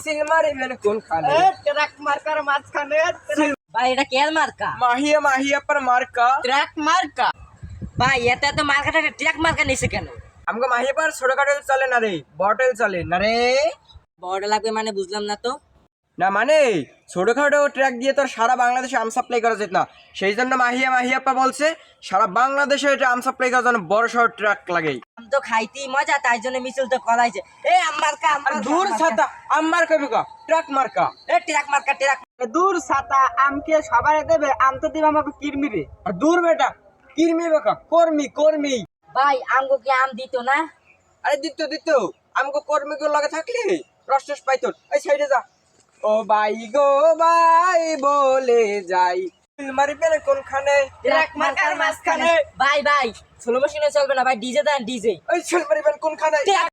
Seal মারিবেন কোনখানে? Truck marker মাঝখানে। ভাই এটা কেয়ার মার্কা? মাহিয়া মাহিয়া पर মার্কা। ট্রাক মার্কা। ভাই এত এত মার্কাটা ট্রাক মার্কা নিছে কেন? আমাকে মাহিয়া पर ছোটখাটো চলে না রে, বটল চলে না রে। বড় লাগবে মানে বুঝলাম না তো। না মানে ছোটখাটো ট্রাক দিয়ে তো সারা বাংলাদেশে আম সাপ্লাই করা যেত না, সেই জন্য মাহিয়া মাহিয়াপ্পা বলছে সারা বাংলাদেশে এটা আম সাপ্লাই করার জন্য বড় সড় ট্রাক লাগে। আম তো খাইতেই মজা, তাই জন্য মিছিল তো করাইছে। এ আম মার্কা, আম আর মার্কা, দূর আম মার্কা। ছাতা আম মার্কা বিকা ট্রাক মার্কা। এ ট্রাক মার্কা ট্রাক। দূর ছাতা আমকে সবাই দেবে, আম তো দিবে আমাকে কিরমিরে। আর দূর বেটা কিরমি বেকা কর্মী কর্মী। ভাই আমগো কি আম দিত না? আরে দিত দিত আমগো কর্মী গুলো লাগে থাকলে রস টস পাইতো। এই সাইডে যা। ও ভাই গো ভাই বলে যাই সিল মারিবেন কোনখানে? ট্রাক মার্কার মাঝখানে। ভাই ভাই স্লো মোশনে চলবে না ভাই, ডিজে দেন ডিজে। ওই সিল মারিবেন কোনখানে? ট্রাক